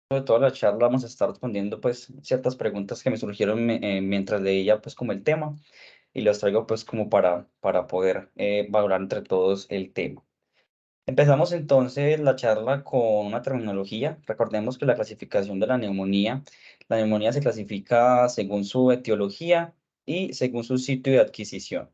De toda la charla vamos a estar respondiendo pues ciertas preguntas que me surgieron mientras leía pues como el tema y los traigo pues como para poder valorar entre todos el tema. Empezamos entonces la charla con una terminología. Recordemos que la clasificación de la neumonía se clasifica según su etiología y según su sitio de adquisición.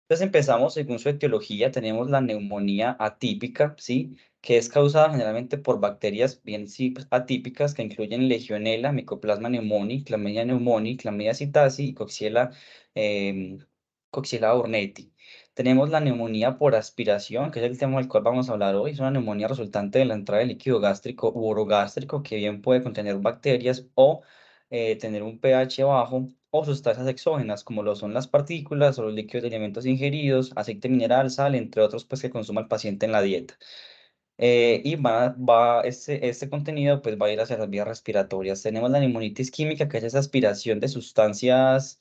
Entonces empezamos según su etiología, tenemos la neumonía atípica, ¿sí? Que es causada generalmente por bacterias bien sí, pues, atípicas que incluyen Legionella, Mycoplasma pneumoniae, Chlamydia pneumoniae, Chlamydia psittaci y eh, Coxiella burnetii. Tenemos la neumonía por aspiración, que es el tema del cual vamos a hablar hoy. Es una neumonía resultante de la entrada de líquido gástrico u orogástrico que bien puede contener bacterias o tener un pH bajo o sustancias exógenas, como lo son las partículas o los líquidos de alimentos ingeridos, aceite mineral, sal, entre otros, pues que consuma el paciente en la dieta. Este contenido pues va a ir hacia las vías respiratorias. Tenemos la neumonitis química, que es esa aspiración de sustancias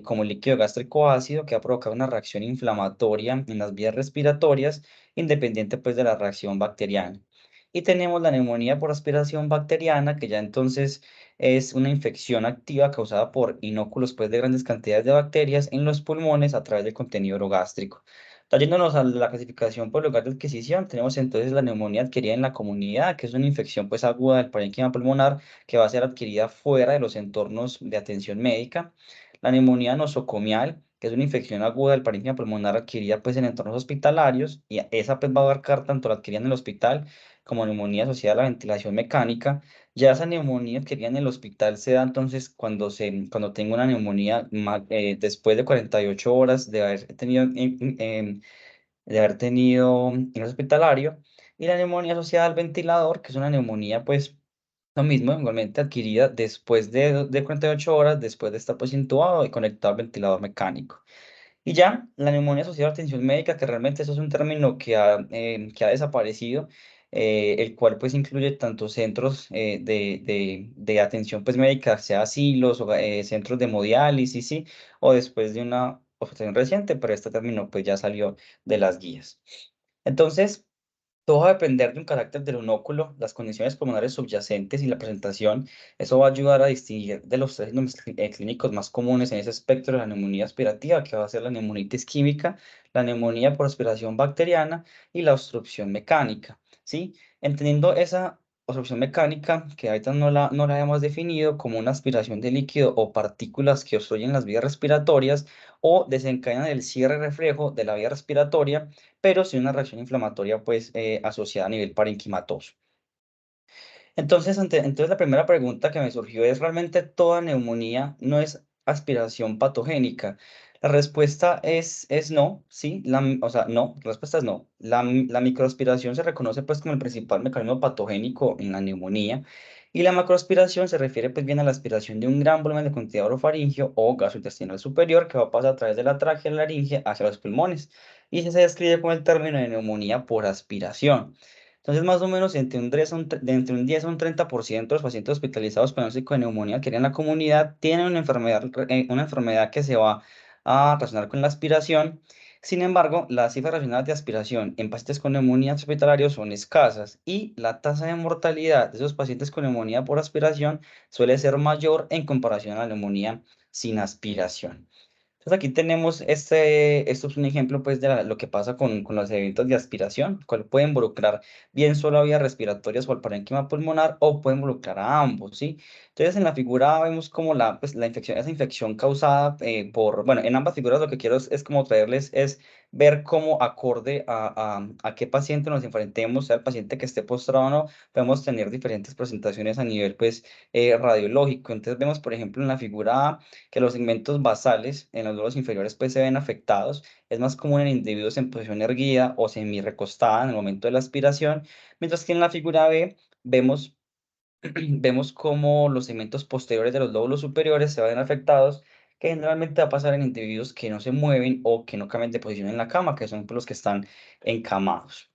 como el líquido gástrico ácido que va a provocar una reacción inflamatoria en las vías respiratorias, independiente pues de la reacción bacteriana. Y tenemos la neumonía por aspiración bacteriana, que ya entonces es una infección activa causada por inóculos pues de grandes cantidades de bacterias en los pulmones a través del contenido orogástrico. Trayéndonos a la clasificación por lugar de adquisición, tenemos entonces la neumonía adquirida en la comunidad, que es una infección pues aguda del parénquima pulmonar que va a ser adquirida fuera de los entornos de atención médica. La neumonía nosocomial, que es una infección aguda del parénquima pulmonar adquirida pues en entornos hospitalarios, y esa pues va a abarcar tanto la adquirida en el hospital como neumonía asociada a la ventilación mecánica. Ya esa neumonía adquirida en el hospital se da entonces cuando tengo una neumonía después de 48 horas de haber tenido ingreso hospitalario, y la neumonía asociada al ventilador, que es una neumonía, pues, lo mismo, igualmente adquirida después de 48 horas, después de estar pues intubado y conectado al ventilador mecánico. Y ya, la neumonía asociada a atención médica, que realmente eso es un término que ha desaparecido, el cual pues incluye tanto centros de atención pues médica, sea asilos o centros de hemodiálisis, ¿sí? O después de una operación reciente, pero este término pues ya salió de las guías. Entonces, todo va a depender de un carácter del unóculo, las condiciones pulmonares subyacentes y la presentación. Eso va a ayudar a distinguir de los tres síntomas clínicos más comunes en ese espectro de la neumonía aspirativa, que va a ser la neumonitis química, la neumonía por aspiración bacteriana y la obstrucción mecánica, ¿sí? Entendiendo esa obstrucción mecánica, que ahorita no la habíamos definido como una aspiración de líquido o partículas que obstruyen las vías respiratorias o desencadenan el cierre reflejo de la vía respiratoria, pero sin una reacción inflamatoria pues asociada a nivel parenquimatoso. Entonces la primera pregunta que me surgió es, ¿realmente toda neumonía no es aspiración patogénica? La respuesta es no, sí, o sea, no, la respuesta es no. La microaspiración se reconoce pues como el principal mecanismo patogénico en la neumonía, y la macroaspiración se refiere pues bien a la aspiración de un gran volumen de contido orofaringio o gastrointestinal superior que va a pasar a través de la tráquea y la laringe hacia los pulmones, y se describe con el término de neumonía por aspiración. Entonces, más o menos entre un 10 a un 30% de los pacientes hospitalizados con diagnóstico de neumonía que en la comunidad tienen una enfermedad que se va a relacionar con la aspiración. Sin embargo, las cifras relacionadas de aspiración en pacientes con neumonía hospitalarios son escasas, y la tasa de mortalidad de esos pacientes con neumonía por aspiración suele ser mayor en comparación a la neumonía sin aspiración. Entonces aquí tenemos esto es un ejemplo pues de lo que pasa con los eventos de aspiración, cual puede involucrar bien solo a vías respiratorias o al parénquima pulmonar, o puede involucrar a ambos, ¿sí? Entonces en la figura A vemos como pues, la infección, esa infección causada bueno, en ambas figuras lo que quiero es como traerles es ver cómo acorde a qué paciente nos enfrentemos, sea el paciente que esté postrado o no, podemos tener diferentes presentaciones a nivel pues radiológico. Entonces vemos por ejemplo en la figura A que los segmentos basales en los lóbulos inferiores pues se ven afectados. Es más común en individuos en posición erguida o semi-recostada en el momento de la aspiración, mientras que en la figura B vemos, vemos cómo los segmentos posteriores de los lóbulos superiores se ven afectados, que generalmente va a pasar en individuos que no se mueven o que no cambian de posición en la cama, que son pues, los que están encamados.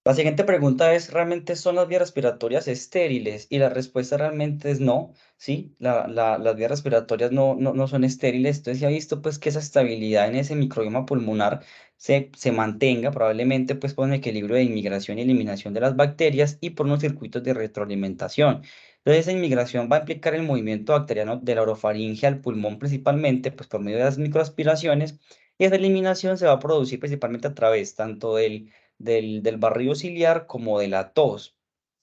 La siguiente pregunta es, ¿realmente son las vías respiratorias estériles? Y la respuesta realmente es no, ¿sí? Las vías respiratorias no son estériles. Entonces se ha visto pues que esa estabilidad en ese microbioma pulmonar se mantenga probablemente pues por un equilibrio de inmigración y eliminación de las bacterias y por unos circuitos de retroalimentación. Entonces esa inmigración va a implicar el movimiento bacteriano de la orofaringe al pulmón principalmente pues por medio de las microaspiraciones y esa eliminación se va a producir principalmente a través tanto del barrido ciliar como de la tos.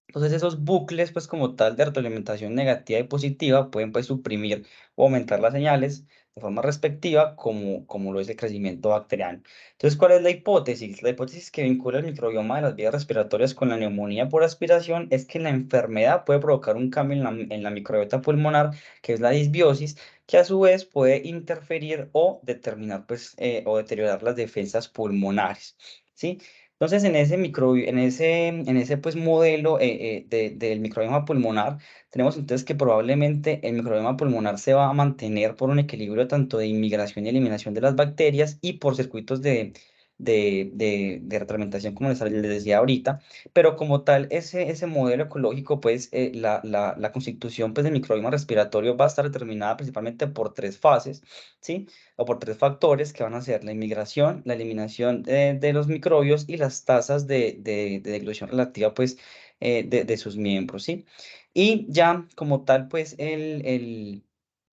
Entonces esos bucles, pues como tal, de retroalimentación negativa y positiva pueden pues suprimir o aumentar las señales de forma respectiva como lo es el crecimiento bacteriano. Entonces, ¿cuál es la hipótesis? La hipótesis que vincula el microbioma de las vías respiratorias con la neumonía por aspiración es que la enfermedad puede provocar un cambio en la microbiota pulmonar, que es la disbiosis, que a su vez puede interferir o determinar pues o deteriorar las defensas pulmonares. ¿Sí? Entonces, en ese pues modelo del microbioma pulmonar, tenemos entonces que probablemente el microbioma pulmonar se va a mantener por un equilibrio tanto de inmigración y eliminación de las bacterias y por circuitos de retroalimentación, como les decía ahorita, pero como tal, ese modelo ecológico, pues la constitución pues, del microbioma respiratorio va a estar determinada principalmente por tres fases, ¿sí? O por tres factores que van a ser la inmigración, la eliminación de los microbios y las tasas de deglución relativa pues de sus miembros, ¿sí? Y ya como tal pues en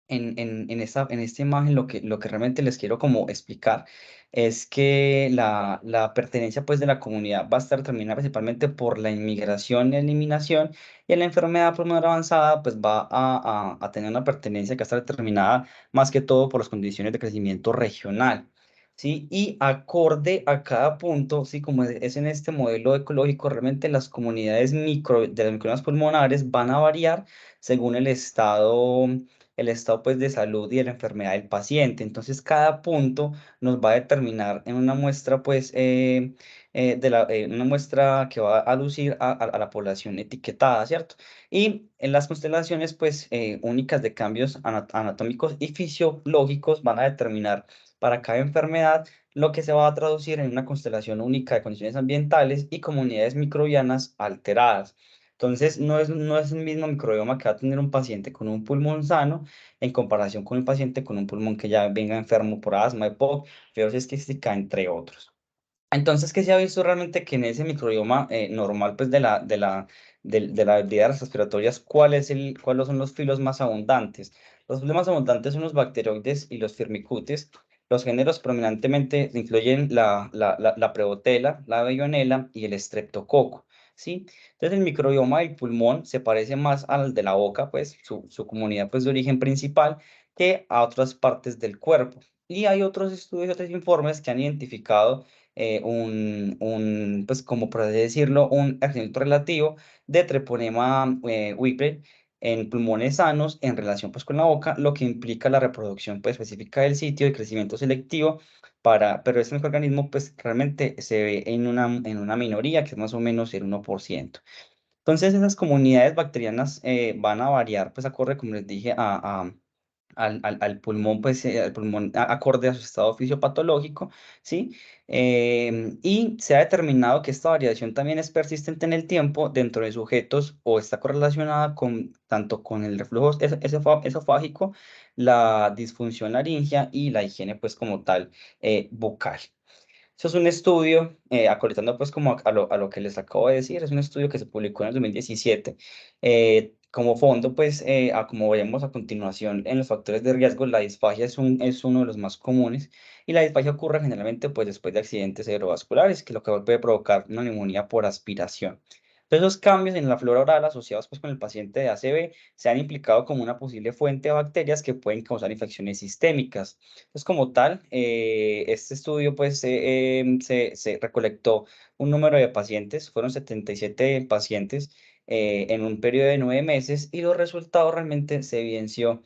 esta imagen lo que realmente les quiero como explicar es que la pertenencia pues de la comunidad va a estar determinada principalmente por la inmigración y eliminación y en la enfermedad pulmonar avanzada pues va a tener una pertenencia que va a estar determinada más que todo por las condiciones de crecimiento regional. ¿Sí? Y acorde a cada punto, ¿sí? Como es en este modelo ecológico, realmente las comunidades de las microbios pulmonares van a variar según el estado pues de salud y de la enfermedad del paciente. Entonces, cada punto nos va a determinar en una muestra pues una muestra que va a aducir a la población etiquetada, ¿cierto? Y en las constelaciones pues únicas de cambios anatómicos y fisiológicos van a determinar para cada enfermedad lo que se va a traducir en una constelación única de condiciones ambientales y comunidades microbianas alteradas. Entonces, no es el mismo microbioma que va a tener un paciente con un pulmón sano en comparación con el paciente con un pulmón que ya venga enfermo por asma, EPOC, fibrosis quística, entre otros. Entonces, ¿qué se ha visto realmente que en ese microbioma normal, pues de las vías respiratorias, cuáles son los filos más abundantes? Los filos más abundantes son los bacteroides y los firmicutes. Los géneros prominentemente incluyen la Prevotella, la Veillonella y el Streptococo, ¿sí? Entonces, el microbioma del pulmón se parece más al de la boca, pues su comunidad pues, de origen principal, que a otras partes del cuerpo. Y hay otros estudios, otros informes que han identificado pues como por así decirlo, un accidente relativo de treponema Whipple en pulmones sanos en relación pues con la boca, lo que implica la reproducción pues específica del sitio y crecimiento selectivo pero este microorganismo pues realmente se ve en una minoría que es más o menos el 1%. Entonces esas comunidades bacterianas van a variar pues acorde, como les dije, al pulmón, pues al pulmón acorde a su estado fisiopatológico, ¿sí? Y se ha determinado que esta variación también es persistente en el tiempo dentro de sujetos o está correlacionada tanto con el reflujo esofágico, la disfunción laringea y la higiene, pues como tal, bucal. Eso es un estudio, actualizando pues como a lo que les acabo de decir, es un estudio que se publicó en el 2017. Como fondo, pues, como veremos a continuación en los factores de riesgo, la disfagia es uno de los más comunes y la disfagia ocurre generalmente pues después de accidentes cerebrovasculares, que lo que puede provocar una neumonía por aspiración. Entonces, los cambios en la flora oral asociados pues con el paciente de ACV se han implicado como una posible fuente de bacterias que pueden causar infecciones sistémicas. Entonces, como tal, este estudio pues se recolectó un número de pacientes, fueron 77 pacientes en un periodo de 9 meses y los resultados realmente se evidenció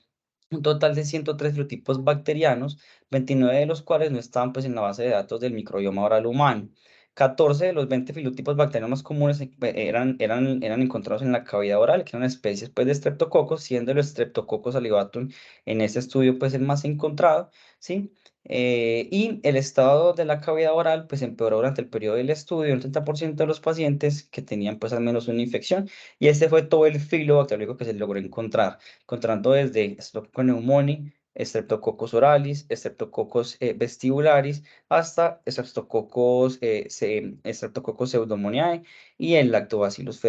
un total de 103 filotipos bacterianos, 29 de los cuales no estaban pues en la base de datos del microbioma oral humano. 14 de los 20 filotipos bacterianos más comunes eran encontrados en la cavidad oral, que eran especies pues, de streptococos, siendo el streptococcus salivatum en este estudio pues el más encontrado, ¿sí? Y el estado de la cavidad oral pues empeoró durante el periodo del estudio en el 30% de los pacientes que tenían pues al menos una infección. Y este fue todo el filo bacteriológico que se logró encontrar, encontrando desde Streptococcus pneumoniae, Streptococcus oralis, Streptococcus vestibularis, hasta Streptococcus pseudomoniae y el Lactobacillus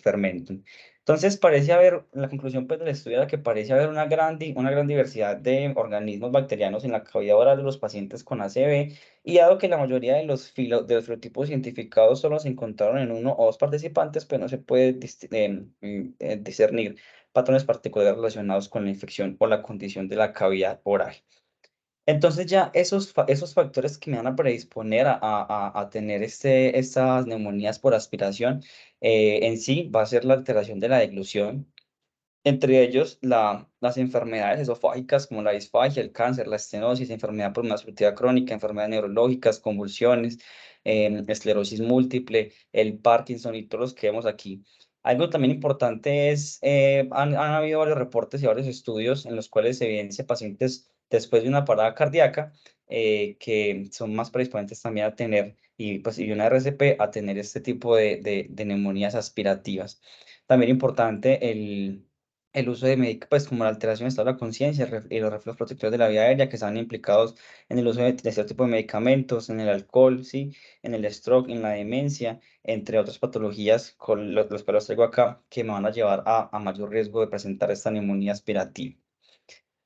fermentum. Entonces, parece haber, la conclusión pues, del estudio era que parece haber una gran diversidad de organismos bacterianos en la cavidad oral de los pacientes con ACV, y dado que la mayoría de los filotipos identificados solo se encontraron en uno o dos participantes, pues no se puede discernir patrones particulares relacionados con la infección o la condición de la cavidad oral. Entonces ya esos factores que me van a predisponer a tener estas neumonías por aspiración, en sí va a ser la alteración de la deglución, entre ellos las enfermedades esofágicas como la disfagia, el cáncer, la estenosis, enfermedad por una obstructiva crónica, enfermedades neurológicas, convulsiones, esclerosis múltiple, el Parkinson y todos los que vemos aquí. Algo también importante es, han habido varios reportes y varios estudios en los cuales se evidencia pacientes después de una parada cardíaca, que son más predisponentes también a tener, y una RCP, a tener este tipo de neumonías aspirativas. También importante el uso de pues como la alteración del estado de la conciencia y los reflejos protectores de la vía aérea que están implicados en el uso de cierto tipo de medicamentos, en el alcohol, ¿sí? En el stroke, en la demencia, entre otras patologías con los que los traigo acá, que me van a llevar a mayor riesgo de presentar esta neumonía aspirativa.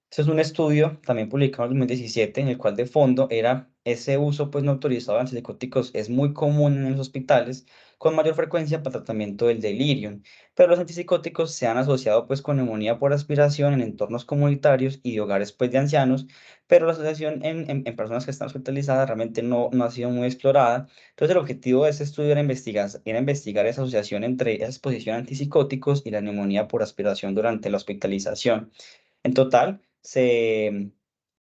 Este es un estudio también publicado en 2017 en el cual de fondo era ese uso pues no autorizado de antipsicóticos es muy común en los hospitales con mayor frecuencia para tratamiento del delirium, pero los antipsicóticos se han asociado pues con neumonía por aspiración en entornos comunitarios y de hogares pues de ancianos, pero la asociación en personas que están hospitalizadas realmente no ha sido muy explorada. Entonces el objetivo de este estudio era investigar esa asociación entre esa exposición a antipsicóticos y la neumonía por aspiración durante la hospitalización. En total, se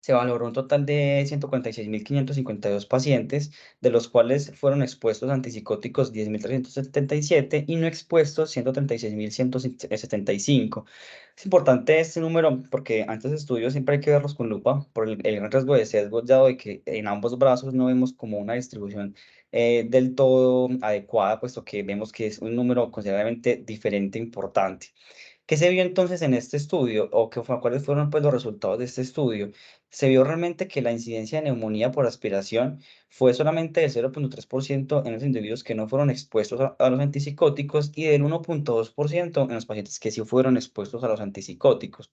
valoró un total de 146.552 pacientes, de los cuales fueron expuestos a antipsicóticos 10.377 y no expuestos 136.175. Es importante este número porque antes de estudios siempre hay que verlos con lupa por el gran riesgo de sesgo, dado de que en ambos brazos no vemos como una distribución del todo adecuada, puesto que vemos que es un número considerablemente diferente e importante. ¿Qué se vio entonces en este estudio o cuáles fueron pues, los resultados de este estudio? Se vio realmente que la incidencia de neumonía por aspiración fue solamente del 0,3% en los individuos que no fueron expuestos a los antipsicóticos y del 1,2% en los pacientes que sí fueron expuestos a los antipsicóticos.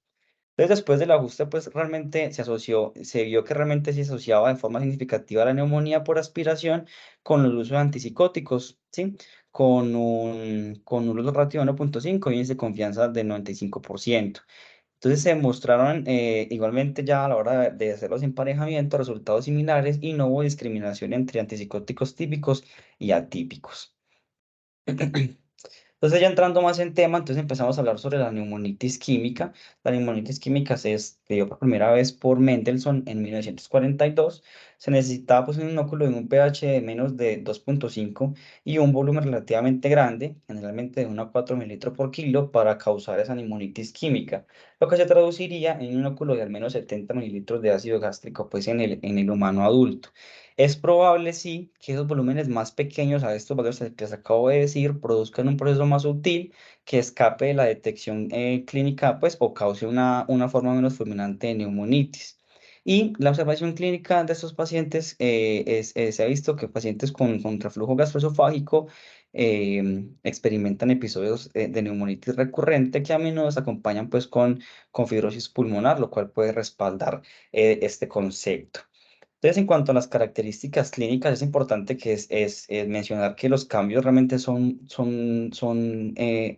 Entonces, después del ajuste, pues realmente se vio que realmente se asociaba de forma significativa la neumonía por aspiración con el uso de antipsicóticos, ¿sí? Con un uso ratio de 1,5 y índice de confianza del 95%. Entonces, se mostraron igualmente ya a la hora de hacer los emparejamientos resultados similares y no hubo discriminación entre antipsicóticos típicos y atípicos. Entonces, ya entrando más en tema, entonces empezamos a hablar sobre la neumonitis química. La neumonitis química se estudió por primera vez por Mendelssohn en 1942. Se necesitaba pues, un inóculo de un pH de menos de 2,5 y un volumen relativamente grande, generalmente de 1 a 4 mililitros por kilo, para causar esa neumonitis química, lo que se traduciría en un inóculo de al menos 70 mililitros de ácido gástrico pues, en el humano adulto. Es probable, sí, que esos volúmenes más pequeños a estos valores que les acabo de decir produzcan un proceso más sutil que escape de la detección clínica, pues, o cause una forma menos fulminante de neumonitis. Y la observación clínica de estos pacientes se ha visto que pacientes con reflujo gastroesofágico experimentan episodios de neumonitis recurrente que a menudo se acompañan pues con fibrosis pulmonar, lo cual puede respaldar este concepto. Entonces, en cuanto a las características clínicas, es importante que mencionar que los cambios realmente son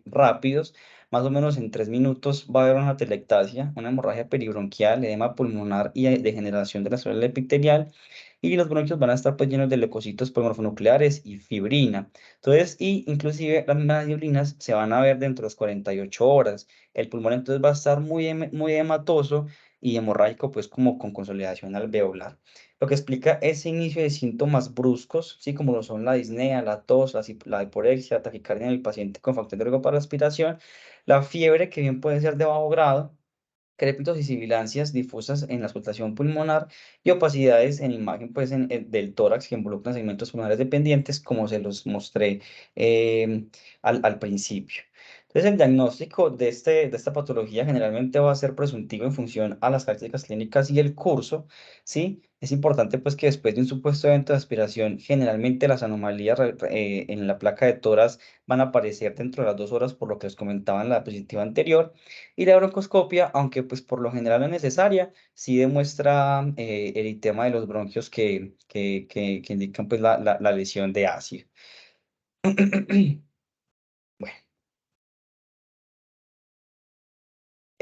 rápidos. Más o menos en 3 minutos va a haber una atelectasia, una hemorragia peribronquial, edema pulmonar y degeneración de la célula epitelial. Y los bronquios van a estar pues, llenos de leucocitos polimorfonucleares y fibrina. Entonces, inclusive las mediulinas se van a ver dentro de las 48 horas. El pulmón entonces va a estar muy hematoso y hemorrágico, pues como con consolidación alveolar, lo que explica ese inicio de síntomas bruscos, ¿sí? Como lo son la disnea, la tos, la hiporexia, la taquicardia en el paciente con factor de riesgo para la respiración, la fiebre, que bien puede ser de bajo grado, crépitos y sibilancias difusas en la auscultación pulmonar y opacidades en imagen pues, del tórax que involucran segmentos pulmonares dependientes, como se los mostré eh, al principio. Entonces, el diagnóstico de esta patología generalmente va a ser presuntivo en función a las características clínicas y el curso, ¿sí? Es importante pues que después de un supuesto evento de aspiración, generalmente las anomalías en la placa de tórax van a aparecer dentro de las 2 horas, por lo que les comentaba en la diapositiva anterior. Y la broncoscopia, aunque pues por lo general no es necesaria, sí demuestra el eritema de los bronquios que indican pues la lesión de ácido. Bueno,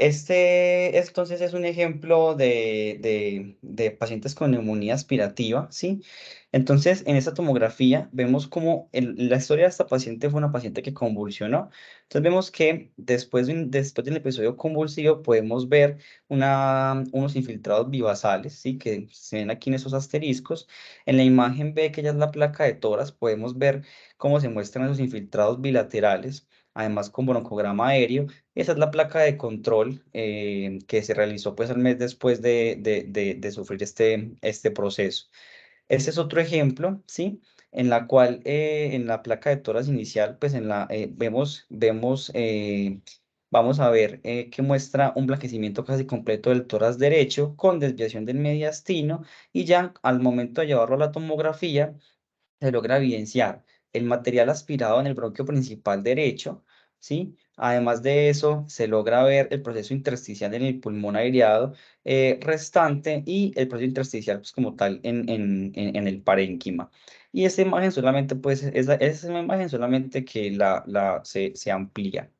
entonces es un ejemplo de pacientes con neumonía aspirativa, ¿sí? Entonces, en esta tomografía vemos como la historia de esta paciente fue una paciente que convulsionó. Entonces, vemos que después del episodio convulsivo podemos ver unos infiltrados vivasales, ¿sí? Que se ven aquí en esos asteriscos. En la imagen B, que ya es la placa de toras, podemos ver cómo se muestran esos infiltrados bilaterales, además con broncograma aéreo. Esa es la placa de control que se realizó pues al mes después de sufrir este proceso. Este es otro ejemplo, ¿sí? En la cual en la placa de toras inicial, pues vamos a ver que muestra un blanquecimiento casi completo del tórax derecho con desviación del mediastino, y ya al momento de llevarlo a la tomografía se logra evidenciar el material aspirado en el bronquio principal derecho, ¿sí? Además de eso, se logra ver el proceso intersticial en el pulmón aireado restante, y el proceso intersticial pues, como tal en el parénquima. Y esa imagen solamente, pues, es una imagen solamente que se amplía.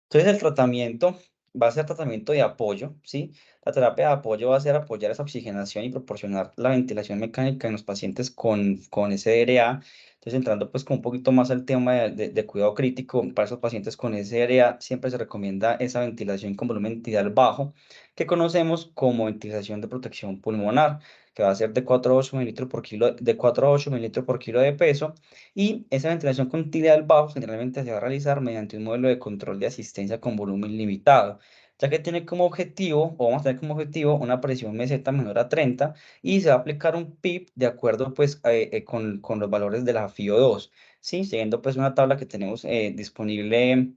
Entonces el tratamiento va a ser tratamiento de apoyo, ¿sí? La terapia de apoyo va a ser apoyar esa oxigenación y proporcionar la ventilación mecánica en los pacientes con SDRA. Entonces, entrando pues con un poquito más al tema de cuidado crítico, para esos pacientes con SDRA siempre se recomienda esa ventilación con volumen tidal bajo, que conocemos como ventilación de protección pulmonar, que va a ser de 4 a 8 mililitros por kilo, de 4 a 8 mililitros por kilo de peso. Y esa ventilación con tidal bajo generalmente se va a realizar mediante un modelo de control de asistencia con volumen limitado, ya que tiene como objetivo, o vamos a tener como objetivo, una presión meseta menor a 30, y se va a aplicar un PIP de acuerdo pues con los valores de la FIO2, ¿sí? Siguiendo pues una tabla que tenemos disponible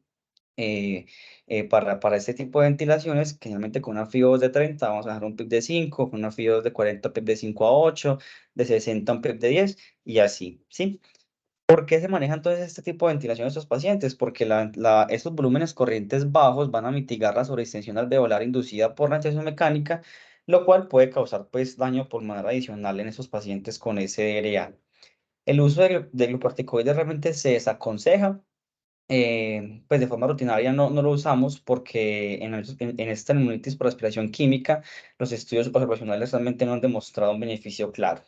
para este tipo de ventilaciones, que generalmente con una FIO2 de 30 vamos a dejar un PIP de 5, con una FIO2 de 40 PIP de 5 a 8, de 60 un PIP de 10 y así, ¿sí? ¿Por qué se maneja entonces este tipo de ventilación en estos pacientes? Porque estos volúmenes corrientes bajos van a mitigar la sobreextensión alveolar inducida por la ventilación mecánica, lo cual puede causar pues daño pulmonar adicional en esos pacientes con SDRA. El uso de glucocorticoides realmente se desaconseja, pues de forma rutinaria no lo usamos porque en esta neumonitis por aspiración química los estudios observacionales realmente no han demostrado un beneficio claro.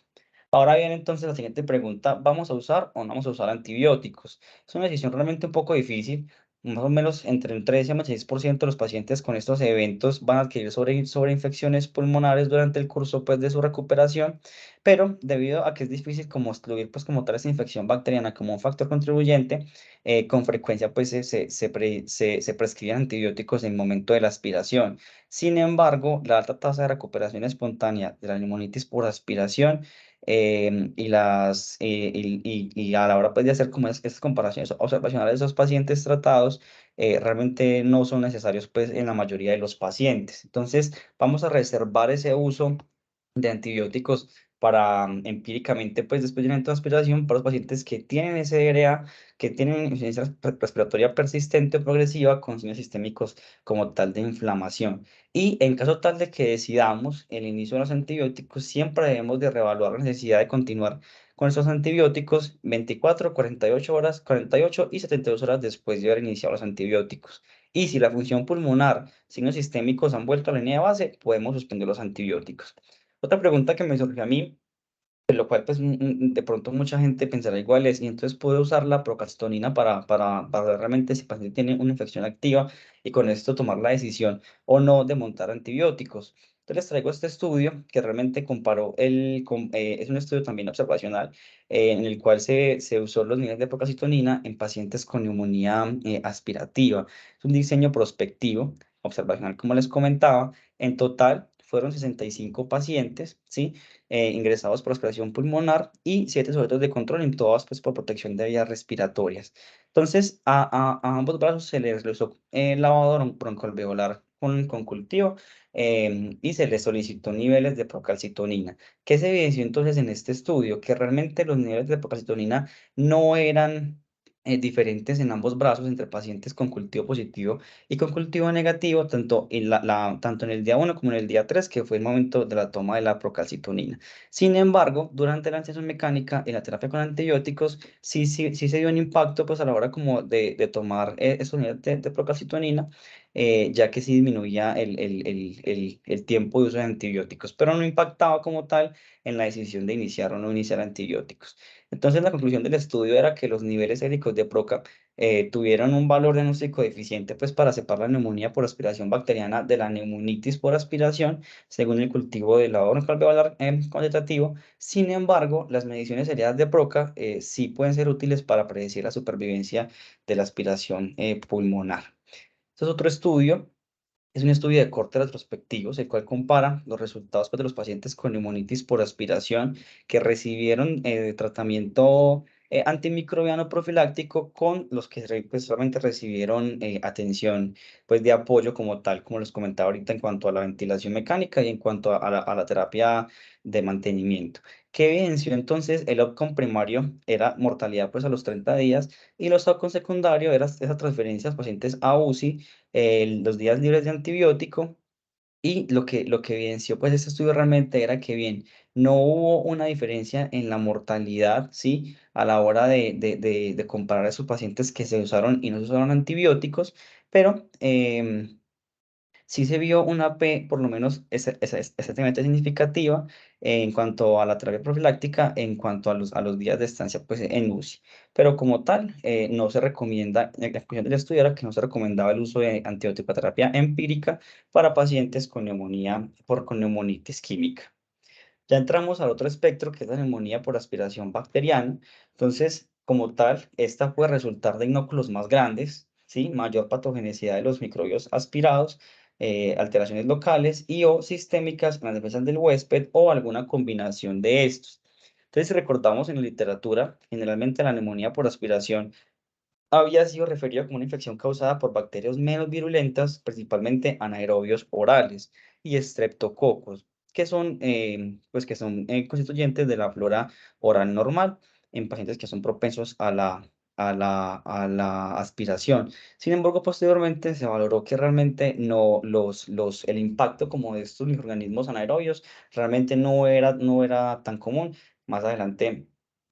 Ahora bien, entonces la siguiente pregunta: ¿vamos a usar o no vamos a usar antibióticos? Es una decisión realmente un poco difícil. Más o menos entre un 13 y un 16% de los pacientes con estos eventos van a adquirir sobreinfecciones pulmonares durante el curso pues, de su recuperación, pero debido a que es difícil como excluir pues, como tal esta infección bacteriana como un factor contribuyente, con frecuencia pues, se prescriben antibióticos en el momento de la aspiración. Sin embargo, la alta tasa de recuperación espontánea de la neumonitis por aspiración y a la hora pues, de hacer como estas comparaciones observacionales de esos pacientes tratados, realmente no son necesarios pues, en la mayoría de los pacientes. Entonces, vamos a reservar ese uso de antibióticos para empíricamente, pues después de una aspiración, para los pacientes que tienen SDRA, que tienen insuficiencia respiratoria persistente o progresiva con signos sistémicos como tal de inflamación. Y en caso tal de que decidamos el inicio de los antibióticos, siempre debemos de reevaluar la necesidad de continuar con estos antibióticos 24, 48 horas, 48 y 72 horas después de haber iniciado los antibióticos. Y si la función pulmonar, signos sistémicos han vuelto a la línea de base, podemos suspender los antibióticos. Otra pregunta que me surgió a mí, de lo cual pues de pronto mucha gente pensará igual, es: y entonces puedo usar la procalcitonina para ver realmente si el paciente tiene una infección activa, y con esto tomar la decisión o no de montar antibióticos. Entonces les traigo este estudio que realmente comparó es un estudio también observacional, en el cual se usó los niveles de procalcitonina en pacientes con neumonía aspirativa. Es un diseño prospectivo observacional, como les comentaba. En total fueron 65 pacientes, ¿sí? Ingresados por aspiración pulmonar y 7 sujetos de control, en todas pues, por protección de vías respiratorias. Entonces, a ambos brazos se les realizó lavado broncoalveolar con cultivo y se les solicitó niveles de procalcitonina. ¿Qué se evidenció entonces en este estudio? Que realmente los niveles de procalcitonina no eran diferentes en ambos brazos entre pacientes con cultivo positivo y con cultivo negativo, tanto en el día 1 como en el día 3, que fue el momento de la toma de la procalcitonina. Sin embargo, durante la anestesia mecánica y la terapia con antibióticos, sí se dio un impacto pues, a la hora como de tomar esos niveles de procalcitonina, ya que sí disminuía el tiempo de uso de antibióticos, pero no impactaba como tal en la decisión de iniciar o no iniciar antibióticos. Entonces, la conclusión del estudio era que los niveles séricos de PROCA tuvieron un valor diagnóstico eficiente pues, para separar la neumonía por aspiración bacteriana de la neumonitis por aspiración, según el cultivo del lavado broncoalveolar cuantitativo. Sin embargo, las mediciones seriadas de PROCA sí pueden ser útiles para predecir la supervivencia de la aspiración pulmonar. Este es otro estudio, es un estudio de corte retrospectivos, el cual compara los resultados pues, de los pacientes con neumonitis por aspiración que recibieron tratamiento antimicrobiano profiláctico con los que pues, solamente recibieron atención pues, de apoyo como tal, como les comentaba ahorita en cuanto a la ventilación mecánica y en cuanto a la terapia de mantenimiento. ¿Qué evidenció entonces? El outcome primario era mortalidad pues, a los 30 días y los outcomes secundarios eran esas transferencias pacientes a UCI, los días libres de antibiótico y lo que evidenció pues este estudio realmente era que bien, no hubo una diferencia en la mortalidad, ¿sí? A la hora de comparar a esos pacientes que se usaron y no se usaron antibióticos, pero sí se vio una P, por lo menos exactamente significativa en cuanto a la terapia profiláctica, en cuanto a los días de estancia pues, en UCI. Pero como tal, no se recomienda, la conclusión del estudio era que no se recomendaba el uso de antibiótico terapia empírica para pacientes con neumonía con neumonitis química. Ya entramos al otro espectro, que es la neumonía por aspiración bacteriana. Entonces, como tal, esta puede resultar de inóculos más grandes, ¿sí? Mayor patogenicidad de los microbios aspirados, alteraciones locales y o sistémicas en las defensas del huésped o alguna combinación de estos. Entonces, si recordamos en la literatura, generalmente la neumonía por aspiración había sido referido como una infección causada por bacterias menos virulentas, principalmente anaerobios orales y estreptococos, que son constituyentes de la flora oral normal en pacientes que son propensos a la aspiración. Sin embargo, posteriormente se valoró que realmente no, el impacto como de estos microorganismos anaerobios realmente no era tan común. Más adelante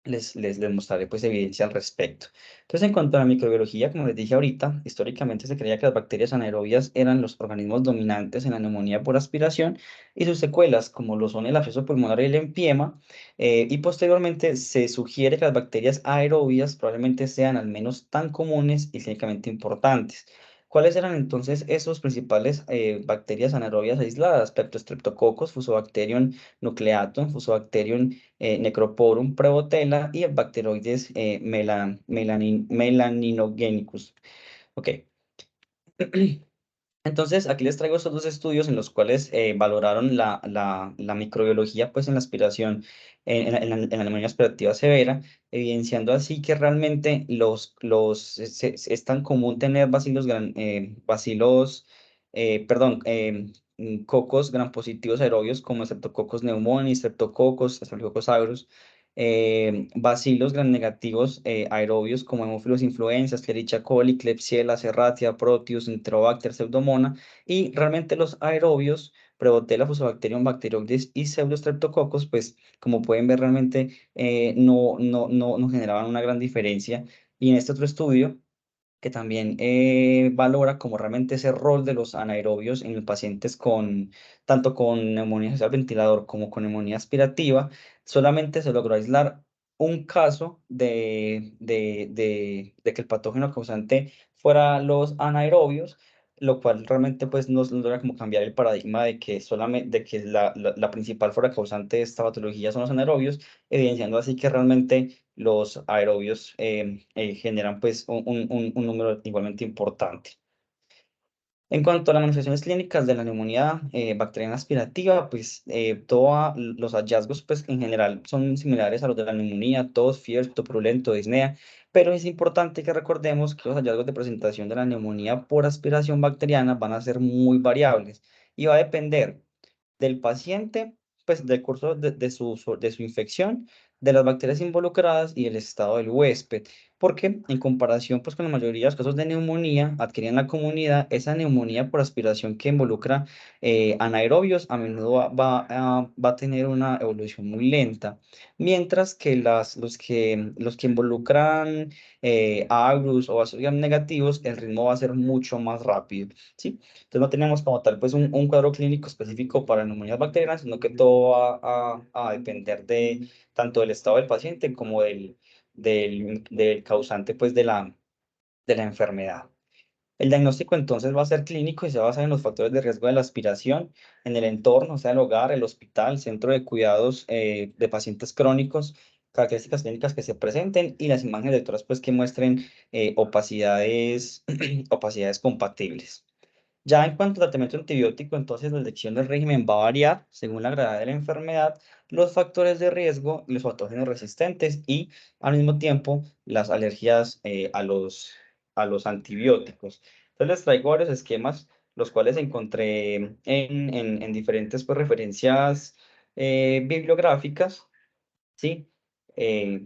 les mostraré pues evidencia al respecto. Entonces, en cuanto a la microbiología, como les dije ahorita, históricamente se creía que las bacterias anaerobias eran los organismos dominantes en la neumonía por aspiración y sus secuelas, como lo son el absceso pulmonar y el empiema, y posteriormente se sugiere que las bacterias aerobias probablemente sean al menos tan comunes y clínicamente importantes. ¿Cuáles eran entonces esos principales bacterias anaerobias aisladas? Streptococcus, Fusobacterium nucleatum, Fusobacterium Necroporum prevotella y el bacteroides melaninogenicus. Ok. Entonces, aquí les traigo estos dos estudios en los cuales valoraron la microbiología pues, en la aspiración, en la neumonía aspirativa severa, evidenciando así que realmente es tan común tener cocos gram positivos aerobios como Streptococcus pneumoniae, Streptococcus, Staphylococcus aureus, bacilos gram negativos aerobios como Haemophilus influenza, Escherichia coli, Klebsiella serratia, Proteus, Enterobacter, Pseudomonas, y realmente los aerobios, Prevotella, Fusobacterium, Bacteroides y Pseudostreptococcus, pues como pueden ver realmente no generaban una gran diferencia. Y en este otro estudio que también valora como realmente ese rol de los anaerobios en los pacientes tanto con neumonía social ventilador como con neumonía aspirativa, solamente se logró aislar un caso de que el patógeno causante fuera los anaerobios, lo cual realmente pues nos logra como cambiar el paradigma de que la principal fuera causante de esta patología son los anaerobios, evidenciando así que realmente los aerobios generan pues un número igualmente importante. En cuanto a las manifestaciones clínicas de la neumonía bacteriana aspirativa, pues todos los hallazgos pues en general son similares a los de la neumonía, tos, fiebre, purulento, disnea, pero es importante que recordemos que los hallazgos de presentación de la neumonía por aspiración bacteriana van a ser muy variables y va a depender del paciente, pues del curso de su infección, de las bacterias involucradas y el estado del huésped. Porque en comparación pues con la mayoría de los casos de neumonía adquirida en la comunidad, esa neumonía por aspiración que involucra anaerobios a menudo va a tener una evolución muy lenta, mientras que los que involucran agrus o vasos gram negativos, el ritmo va a ser mucho más rápido, ¿sí? Entonces no tenemos como tal pues un cuadro clínico específico para neumonías bacterianas, sino que todo va a depender de tanto del estado del paciente como del causante pues de la enfermedad. El diagnóstico entonces va a ser clínico y se va a basar en los factores de riesgo de la aspiración, en el entorno, o sea, el hogar, el hospital, centro de cuidados de pacientes crónicos, características clínicas que se presenten y las imágenes lectoras pues que muestren opacidades, opacidades compatibles. Ya en cuanto al tratamiento antibiótico, entonces la elección del régimen va a variar según la gravedad de la enfermedad, los factores de riesgo, los patógenos resistentes y al mismo tiempo las alergias a los antibióticos. Entonces les traigo varios esquemas, los cuales encontré en diferentes pues, referencias bibliográficas, ¿sí? Eh,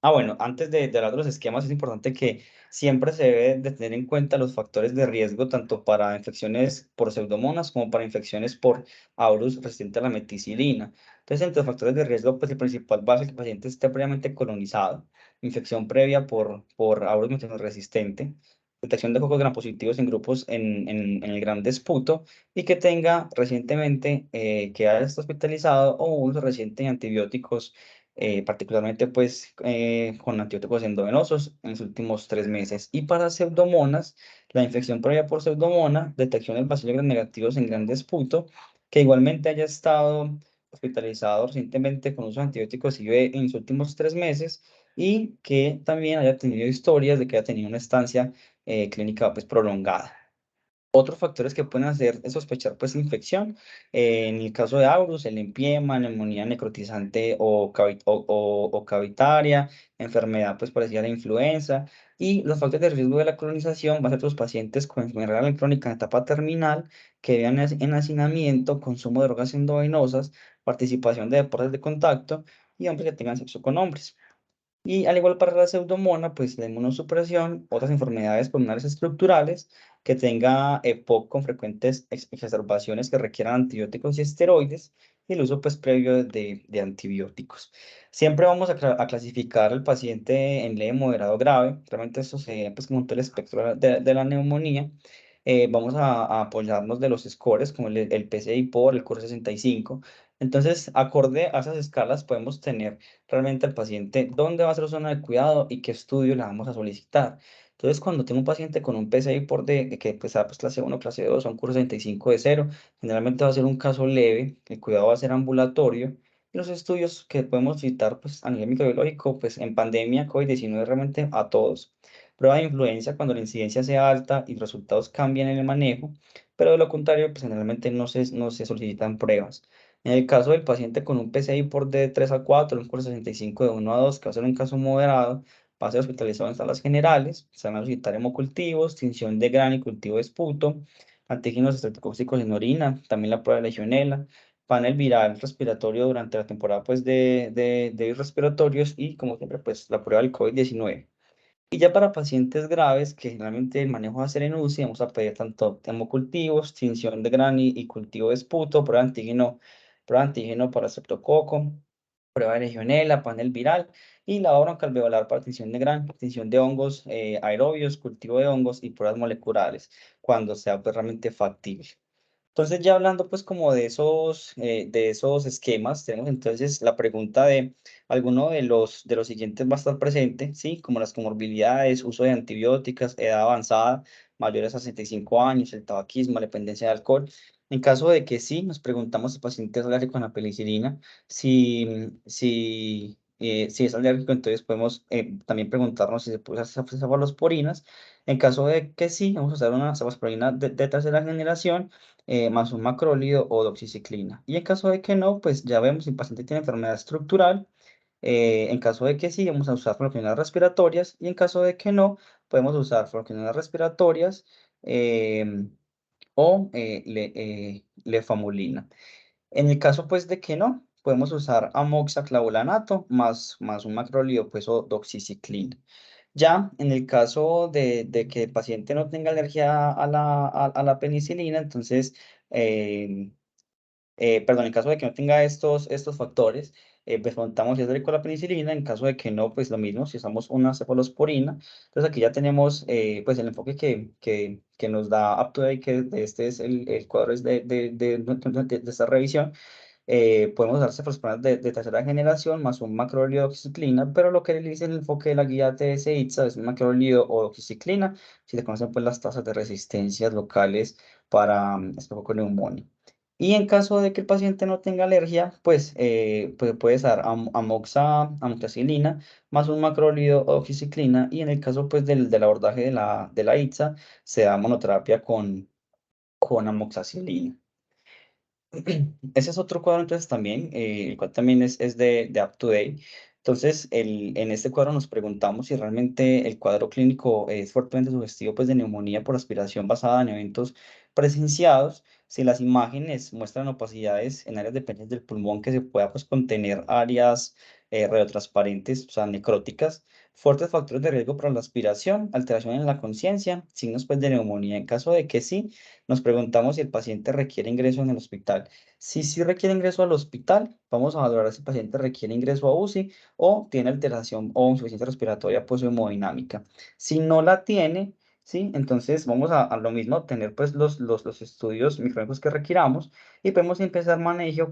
bueno, antes de hablar de los esquemas, es importante que siempre se debe de tener en cuenta los factores de riesgo, tanto para infecciones por pseudomonas como para infecciones por aurus resistente a la meticilina. Entonces, entre los factores de riesgo, pues el principal va a ser que el paciente esté previamente colonizado, infección previa por aurus resistente, detección de focos gram positivos en grupos en el gran disputo y que tenga recientemente, que haya estado hospitalizado o un uso reciente de antibióticos particularmente pues con antibióticos endovenosos en los últimos 3 meses. Y para pseudomonas, la infección previa por pseudomona, detección de bacillus gram negativos en gran disputo, que igualmente haya estado hospitalizado recientemente con uso de antibióticos IV en los últimos 3 meses y que también haya tenido historias de que haya tenido una estancia clínica pues prolongada. Otros factores que pueden hacer es sospechar pues infección, en el caso de Aurus, el empiema, neumonía necrotizante o cavitaria, enfermedad pues parecida a la influenza, y los factores de riesgo de la colonización va a ser los pacientes con enfermedad renal crónica en etapa terminal, que vean en hacinamiento, consumo de drogas endovenosas, participación de deportes de contacto y hombres que tengan sexo con hombres. Y al igual para la pseudomona, pues la inmunosupresión, otras enfermedades pulmonares estructurales, que tenga EPOC con frecuentes exacerbaciones que requieran antibióticos y esteroides, y el uso pues previo de antibióticos. Siempre vamos a clasificar al paciente en leve, moderado, grave. Realmente eso se pues como todo el espectro de la neumonía. Vamos a apoyarnos de los scores como el PCI por el CUR 65. Entonces, acorde a esas escalas, podemos tener realmente al paciente dónde va a ser su zona de cuidado y qué estudio le vamos a solicitar. Entonces, cuando tengo un paciente con un PCI por D, que pesa pues, clase 1, clase 2, son cursos 65 de cero, generalmente va a ser un caso leve, el cuidado va a ser ambulatorio. Y los estudios que podemos citar pues, a nivel microbiológico, pues en pandemia COVID-19 realmente a todos. Prueba de influencia cuando la incidencia sea alta y los resultados cambian en el manejo, pero de lo contrario, pues generalmente no se solicitan pruebas. En el caso del paciente con un PCI por de 3 a 4, un curso 65 de 1 a 2, que va a ser un caso moderado, va a ser hospitalizado en salas generales, se van a solicitar hemocultivos, tinción de grano y cultivo de esputo, antígenos estreptocóxicos en orina, también la prueba de Legionela, panel viral respiratorio durante la temporada pues, de virus respiratorios y, como siempre, pues la prueba del COVID-19. Y ya para pacientes graves, que generalmente el manejo va a ser en UCI, vamos a pedir tanto hemocultivos, tinción de grani y cultivo de esputo, prueba de antígeno para streptococo, prueba de legionela, panel viral y la broncoalveolar para tinción de gran, tinción de hongos aerobios, cultivo de hongos y pruebas moleculares, cuando sea pues, realmente factible. Entonces, ya hablando pues como de esos esquemas, tenemos entonces la pregunta de alguno de los siguientes va a estar presente, ¿sí? Como las comorbilidades, uso de antibióticas, edad avanzada, mayores a 65 años, el tabaquismo, la dependencia de alcohol. En caso de que sí, nos preguntamos si el paciente es alérgico a la penicilina, si Si es alérgico, entonces podemos también preguntarnos si se puede usar cefalosporinas. En caso de que sí, vamos a usar una cefalosporina de tercera generación, más un macrólide o doxiciclina. Y en caso de que no, pues ya vemos si el paciente tiene enfermedad estructural. En caso de que sí, vamos a usar fluoxetinas respiratorias. Y en caso de que no, podemos usar fluoxetinas respiratorias o lefamulina. En el caso pues de que no, podemos usar amoxiclavulanato más un macrolído pues o doxiciclina. Ya en el caso de que el paciente no tenga alergia a la penicilina, entonces perdón, en caso de que no tenga estos factores, pues contamos si es alérgico a la penicilina. En caso de que no, pues lo mismo, si usamos una cefalosporina. Entonces aquí ya tenemos pues el enfoque que nos da UpToDate, que este es el cuadro es de esta revisión. Podemos usar cefalosporinas de tercera generación más un macrolídeo de oxiciclina, pero lo que le dice el enfoque de la guía TS-ITSA es un macrolídeo o oxiciclina, si se conocen pues las tasas de resistencias locales para neumonía. Y en caso de que el paciente no tenga alergia, pues puede usar amoxicilina más un macrolídeo o oxiciclina, y en el caso pues del abordaje de la ITSA se da monoterapia con amoxicilina. Ese es otro cuadro, entonces también, el cual también es de UpToDate. Entonces, en este cuadro nos preguntamos si realmente el cuadro clínico es fuertemente sugestivo pues, de neumonía por aspiración basada en eventos presenciados, si las imágenes muestran opacidades en áreas dependientes del pulmón que se pueda pues, contener áreas radiotransparentes, o sea, necróticas, fuertes factores de riesgo para la aspiración, alteración en la conciencia, signos pues, de neumonía. En caso de que sí, nos preguntamos si el paciente requiere ingreso en el hospital. Si sí requiere ingreso al hospital, vamos a valorar si el paciente requiere ingreso a UCI o tiene alteración o insuficiencia respiratoria pues, hemodinámica. Si no la tiene, ¿sí? Entonces vamos a lo mismo, tener pues los estudios microbiológicos que requiramos, y podemos empezar manejo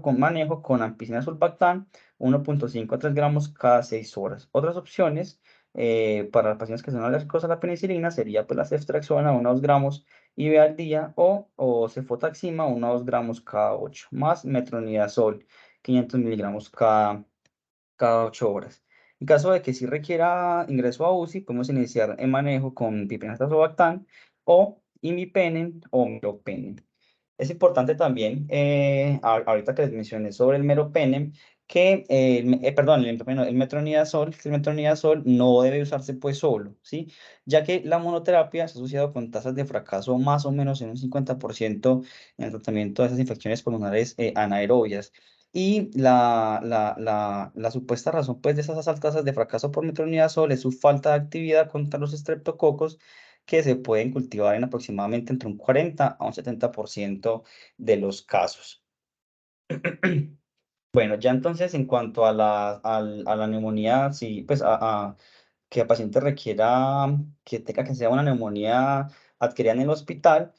con ampicilina sulbactam 1,5 a 3 gramos cada 6 horas. Otras opciones para los pacientes que son alérgicos a la penicilina sería pues la ceftriaxona 1 a 2 gramos IV al día, o cefotaxima 1 a 2 gramos cada 8, más metronidazol 500 miligramos cada 8 horas. En caso de que sí requiera ingreso a UCI, podemos iniciar el manejo con pipenastazobactam o imipenem o meropenem. Es importante también, ahorita que les mencioné sobre el meropenem, que, perdón, el metronidazol, que el metronidazol no debe usarse pues solo, ¿sí? Ya que la monoterapia está asociada con tasas de fracaso más o menos en un 50% en el tratamiento de esas infecciones pulmonares anaerobias. Y la supuesta razón pues, de esas altas tasas de fracaso por metronidazol es su falta de actividad contra los estreptococos, que se pueden cultivar en aproximadamente entre un 40 a un 70% de los casos. Bueno, ya entonces en cuanto a la neumonía, sí, pues que el paciente requiera que tenga que sea una neumonía adquirida en el hospital,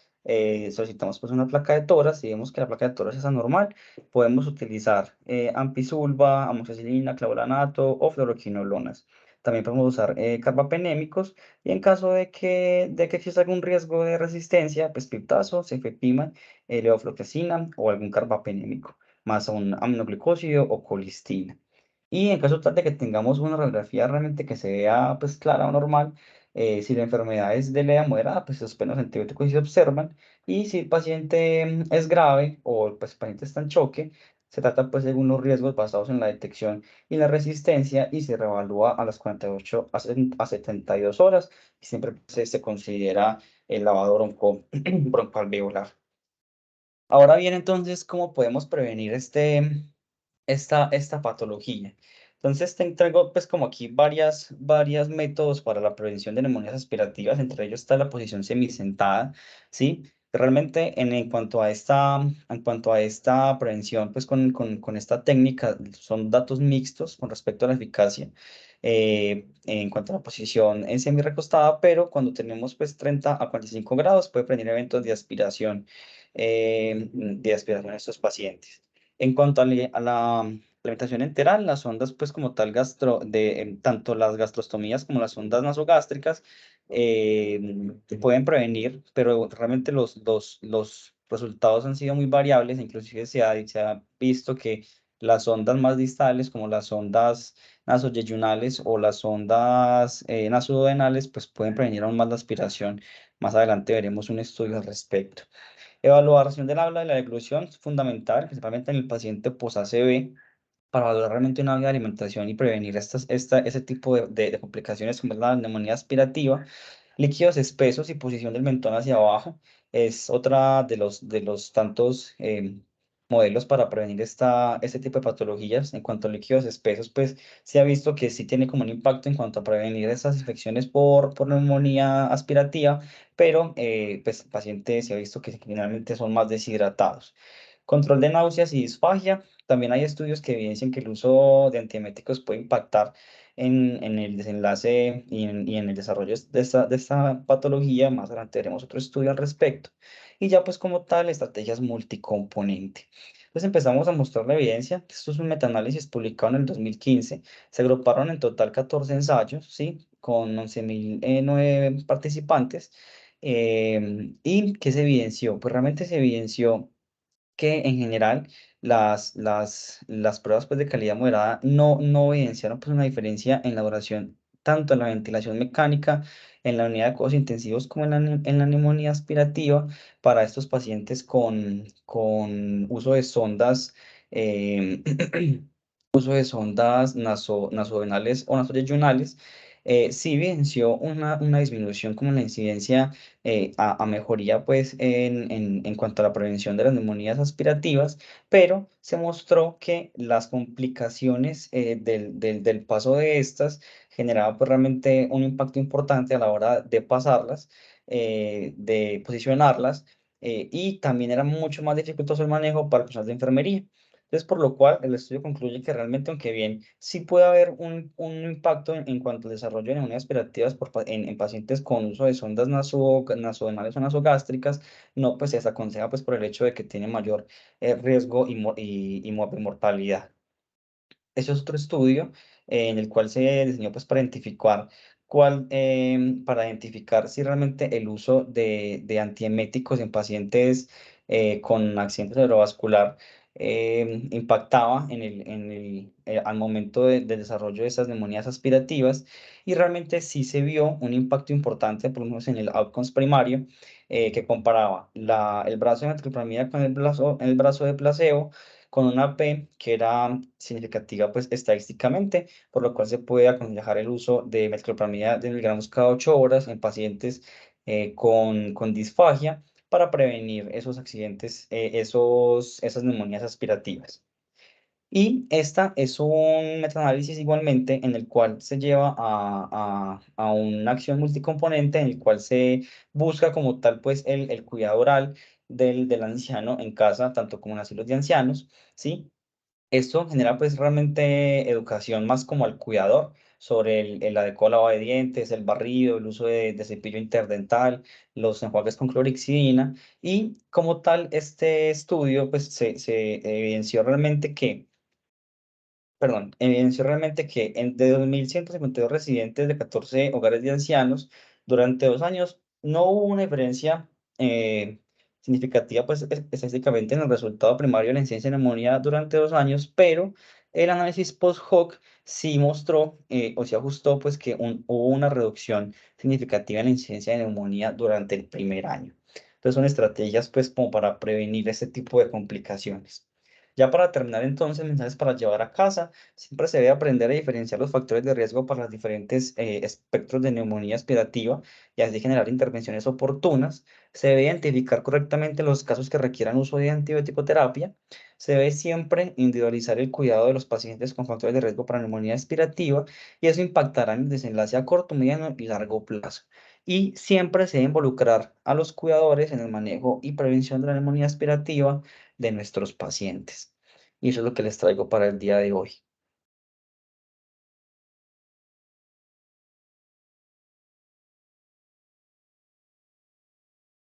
solicitamos pues una placa de tórax. Si vemos que la placa de tórax es anormal, podemos utilizar ampicilva, amoxicilina, clavulanato o fluoroquinolonas. También podemos usar carbapenémicos, y en caso de que exista algún riesgo de resistencia, pues piptazo, cefepima, levofloxacina o algún carbapenémico, más un aminoglucósido o colistina. Y en caso tal de que tengamos una radiografía realmente que se vea pues clara o normal, si la enfermedad es de leve a moderada, pues esos penos antibióticos sí se observan. Y si el paciente es grave o pues, el paciente está en choque, se trata pues según los riesgos basados en la detección y la resistencia, y se reevalúa a las 48 a 72 horas, y siempre se considera el lavado broncoalveolar. Ahora bien, entonces, ¿cómo podemos prevenir esta patología? Entonces, te entrego pues como aquí varias métodos para la prevención de neumonías aspirativas. Entre ellos está la posición semisentada, ¿sí? Realmente en cuanto a esta prevención, pues con esta técnica son datos mixtos con respecto a la eficacia. En cuanto a la posición en semi-recostada, pero cuando tenemos pues 30 a 45 grados puede prevenir eventos de aspiración en estos pacientes. En cuanto a la alimentación enteral, las ondas, pues como tal, tanto las gastrostomías como las ondas nasogástricas pueden prevenir, pero realmente los resultados han sido muy variables. Inclusive se ha visto que Las ondas más distales, como las ondas nasoyeyunales o las ondas nasoduodenales, pues pueden prevenir aún más la aspiración. Más adelante veremos un estudio al respecto. Evaluación del habla y la deglución es fundamental, principalmente en el paciente post-ACV, para valorar realmente una vida de alimentación y prevenir ese tipo de complicaciones como es la neumonía aspirativa. Líquidos espesos y posición del mentón hacia abajo es otra de los tantos modelos para prevenir este tipo de patologías. En cuanto a líquidos espesos, pues se ha visto que sí tiene como un impacto en cuanto a prevenir estas infecciones por neumonía aspirativa, pero pues el paciente se ha visto que generalmente son más deshidratados. Control de náuseas y disfagia. También hay estudios que evidencian que el uso de antieméticos puede impactar en el desenlace y en el desarrollo de esta patología. Más adelante veremos otro estudio al respecto. Y ya pues como tal, estrategias multicomponente. Pues empezamos a mostrar la evidencia. Esto es un metaanálisis publicado en el 2015. Se agruparon en total 14 ensayos, ¿sí? Con 11.009 participantes. ¿Y qué se evidenció? Pues realmente se evidenció que en general las pruebas pues, de calidad moderada no evidenciaron pues, una diferencia en la duración, tanto en la ventilación mecánica, en la unidad de cuidados intensivos, como en la neumonía aspirativa para estos pacientes con uso de sondas. eh, uso de sondas nasovenales o nasoyeyunales, sí evidenció una disminución como en la incidencia a mejoría pues en cuanto a la prevención de las neumonías aspirativas, pero se mostró que las complicaciones del paso de estas generaba pues realmente un impacto importante a la hora de pasarlas, de posicionarlas, y también era mucho más dificultoso el manejo para personas de enfermería. Entonces, por lo cual, el estudio concluye que realmente, aunque bien sí puede haber un impacto en cuanto al desarrollo de neumonías aspirativas en pacientes con uso de sondas nasodenales o nasogástricas, no pues se desaconseja pues por el hecho de que tiene mayor riesgo y mortalidad. Ese es otro estudio en el cual se diseñó pues para identificar si realmente el uso de antieméticos en pacientes con accidente cerebrovascular impactaba al momento del desarrollo de esas neumonías aspirativas, y realmente sí se vio un impacto importante, por lo menos en el outcomes primario, que comparaba el brazo de metoclopramida con el brazo de placebo, con una P que era significativa pues estadísticamente, por lo cual se puede aconsejar el uso de metoclopramida de miligramos cada 8 horas en pacientes con disfagia para prevenir esos accidentes, esas neumonías aspirativas. Y esta es un metaanálisis igualmente en el cual se lleva a una acción multicomponente en el cual se busca como tal pues el cuidado oral del anciano en casa, tanto como en asilos de ancianos, ¿sí? Esto genera pues realmente educación más como al cuidador sobre el adecuado lavado de dientes, el barrido, el uso de cepillo interdental, los enjuagues con clorixidina, y como tal este estudio pues se evidenció realmente que perdón, evidenció realmente que de 2.152 residentes de 14 hogares de ancianos, durante 2 años no hubo una diferencia significativa, pues estadísticamente en el resultado primario de la incidencia de neumonía durante 2 años, pero el análisis post-hoc sí mostró o sí ajustó pues que hubo una reducción significativa en la incidencia de neumonía durante el primer año. Entonces son estrategias pues como para prevenir este tipo de complicaciones. Ya para terminar entonces, mensajes para llevar a casa. Siempre se debe aprender a diferenciar los factores de riesgo para los diferentes espectros de neumonía aspirativa y así generar intervenciones oportunas. Se debe identificar correctamente los casos que requieran uso de antibiótico terapia. Se debe siempre individualizar el cuidado de los pacientes con factores de riesgo para neumonía aspirativa, y eso impactará en el desenlace a corto, mediano y largo plazo. Y siempre se debe involucrar a los cuidadores en el manejo y prevención de la neumonía aspirativa de nuestros pacientes. Y eso es lo que les traigo para el día de hoy.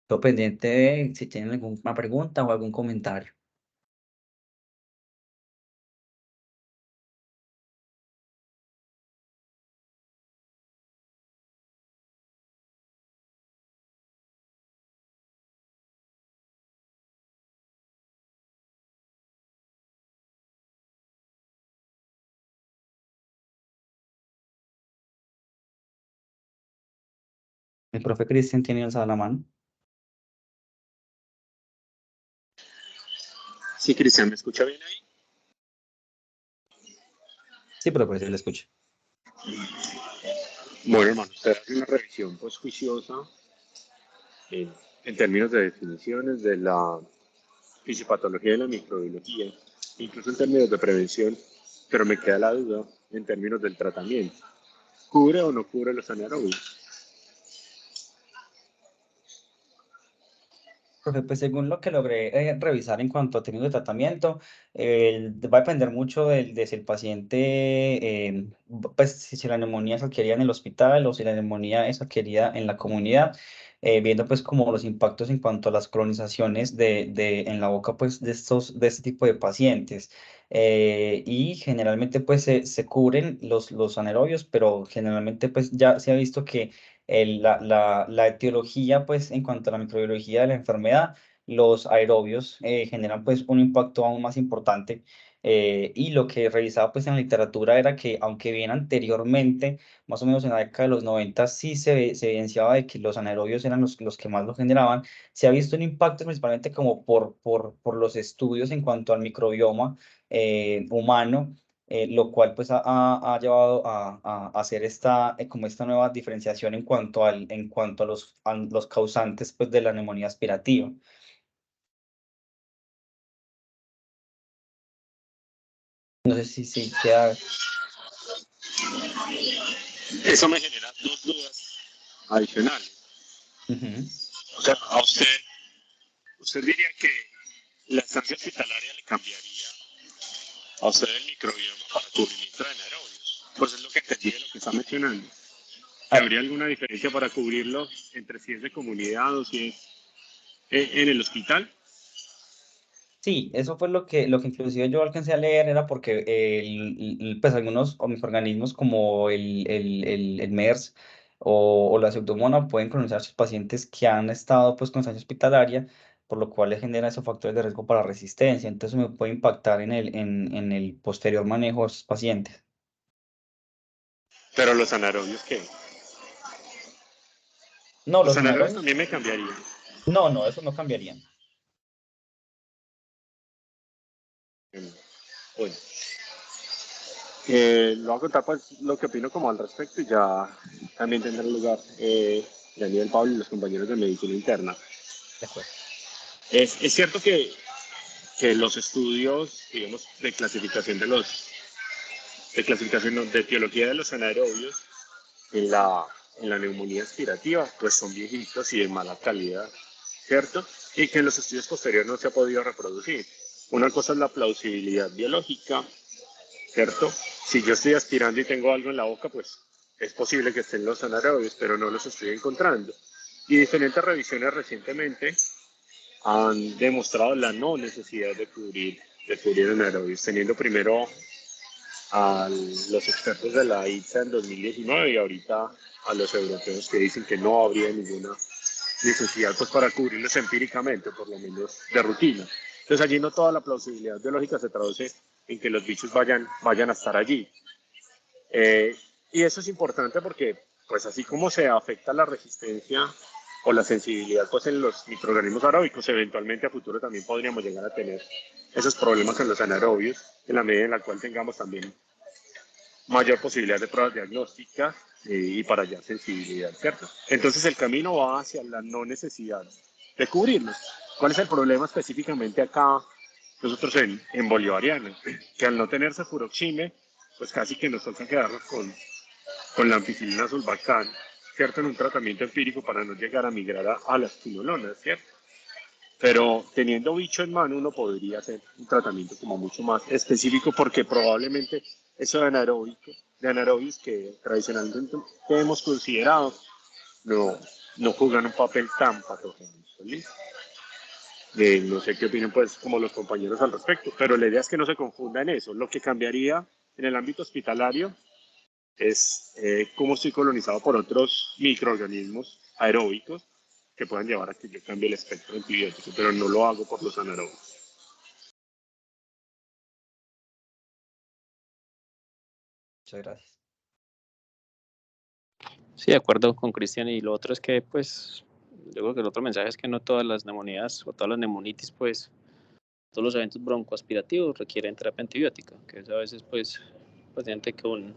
Estoy pendiente de si tienen alguna pregunta o algún comentario. El profe Cristian tiene alzada la mano. Sí, Cristian, ¿me escucha bien ahí? Sí, profe, sí le escucho. Bueno, hermano, usted hace una revisión pues juiciosa en, en términos de definiciones de la fisiopatología y la microbiología, incluso en términos de prevención, pero me queda la duda en términos del tratamiento. ¿Cubre o no cubre los anaerobios? Profe, pues según lo que logré revisar en cuanto a términos de tratamiento, va a depender mucho de si el paciente, pues si la neumonía es adquirida en el hospital o si la neumonía es adquirida en la comunidad, viendo pues como los impactos en cuanto a las colonizaciones en la boca pues de este tipo de pacientes. Y generalmente pues se cubren los anaerobios, pero generalmente pues ya se ha visto que la etiología, pues, en cuanto a la microbiología de la enfermedad, los aerobios generan, pues, un impacto aún más importante. Y lo que revisaba, pues, en la literatura era que, aunque bien anteriormente, más o menos en la década de los 90, sí se evidenciaba de que los anaerobios eran los que más lo generaban, se ha visto un impacto principalmente como por los estudios en cuanto al microbioma humano, lo cual pues ha llevado a hacer como esta nueva diferenciación en cuanto a los causantes pues de la neumonía aspirativa. No sé si queda. Eso me genera dos dudas adicionales. Ujú. O sea, usted diría que la estancia hospitalaria le cambiaría a usted el microbioma para cubrimiento de anaerobios. Pues es lo que entendí de lo que está mencionando. ¿Que Ah, habría alguna diferencia para cubrirlo entre si es de comunidad o si es en el hospital? sí, eso fue lo que inclusive yo alcancé a leer, era porque pues algunos microorganismos como el MERS o la Pseudomonas pueden colonizar sus pacientes que han estado pues con estancia hospitalaria, por lo cual le genera esos factores de riesgo para resistencia. Entonces me puede impactar en el posterior manejo de esos pacientes. Pero los anaerobios, ¿qué? No, Los los anaerobios anaerobios, también me cambiarían. no, no, eso no cambiaría. Bueno, lo voy a contar pues lo que opino como al respecto y ya también tendrá lugar Daniel, Pablo y los compañeros de medicina interna. De acuerdo. Es cierto que los estudios, digamos, de clasificación, no, de etiología de los anaerobios en la neumonía aspirativa, pues son viejitos y de mala calidad, ¿cierto? Y que en los estudios posteriores no se ha podido reproducir. Una cosa es la plausibilidad biológica, ¿cierto? Si yo estoy aspirando y tengo algo en la boca, pues es posible que estén los anaerobios, pero no los estoy encontrando. Y diferentes revisiones recientemente han demostrado la no necesidad de cubrir anaerobios, teniendo primero a los expertos de la ITSA en 2019 y ahorita a los europeos que dicen que no habría ninguna necesidad pues para cubrirlos empíricamente, por lo menos de rutina. Entonces allí no toda la plausibilidad biológica se traduce en que los bichos vayan a estar allí. Y eso es importante porque, pues así como se afecta la resistencia o la sensibilidad pues, en los microorganismos aeróbicos, eventualmente a futuro también podríamos llegar a tener esos problemas en los anaerobios, en la medida en la cual tengamos también mayor posibilidad de pruebas diagnósticas y para allá sensibilidad, ¿cierto? Entonces el camino va hacia la no necesidad de cubrirlos. ¿Cuál es el problema específicamente acá nosotros en Bolivariana? Que al no tener cefuroxime, pues casi que nos toca quedarnos con la ampicilina sulbactam, ¿cierto? En un tratamiento empírico para no llegar a migrar a las quinolonas, ¿cierto? Pero teniendo bicho en mano, uno podría hacer un tratamiento como mucho más específico porque probablemente eso de anaerobios que tradicionalmente hemos considerado, no, no juegan un papel tan patogénico. ¿Listo? No sé qué opinan pues como los compañeros al respecto, pero la idea es que no se confunda en eso. Lo que cambiaría en el ámbito hospitalario es cómo estoy colonizado por otros microorganismos aeróbicos que puedan llevar a que yo cambie el espectro antibiótico, pero no lo hago por los anaerobios. Muchas gracias. Sí, de acuerdo con Cristian. Y lo otro es que, pues, yo creo que el otro mensaje es que no todas las neumonías o todas las neumonitis, pues, todos los eventos broncoaspirativos requieren terapia antibiótica, que es a veces, pues, paciente con,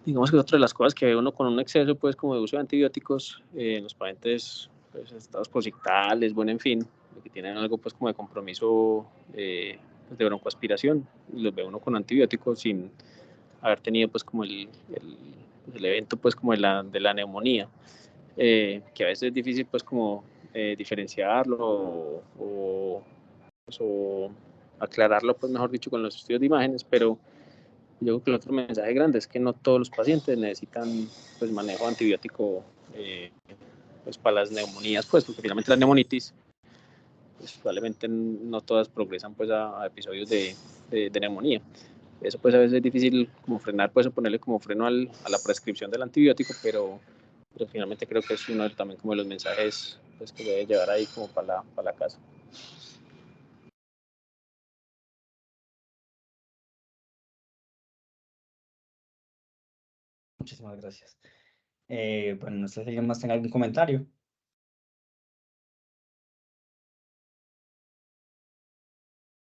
digamos que otra de las cosas que ve uno con un exceso, pues, como de uso de antibióticos en los pacientes, pues, estados posictales, bueno, en fin, que tienen algo, pues, como de compromiso pues, de broncoaspiración, y los ve uno con antibióticos sin haber tenido, pues, como el evento, pues, como de la neumonía, que a veces es difícil, pues, como diferenciarlo o aclararlo, pues, mejor dicho, con los estudios de imágenes, pero yo creo que el otro mensaje grande es que no todos los pacientes necesitan, pues, manejo antibiótico pues, para las neumonías, pues, porque finalmente la neumonitis, pues, probablemente no todas progresan, pues, a episodios de neumonía. Eso, pues, a veces es difícil como frenar, pues, o ponerle como freno a la prescripción del antibiótico, pero finalmente creo que es uno también como de los mensajes, pues, que debe llevar ahí como para la casa. Muchísimas gracias. Bueno, no sé si alguien más tenga algún comentario.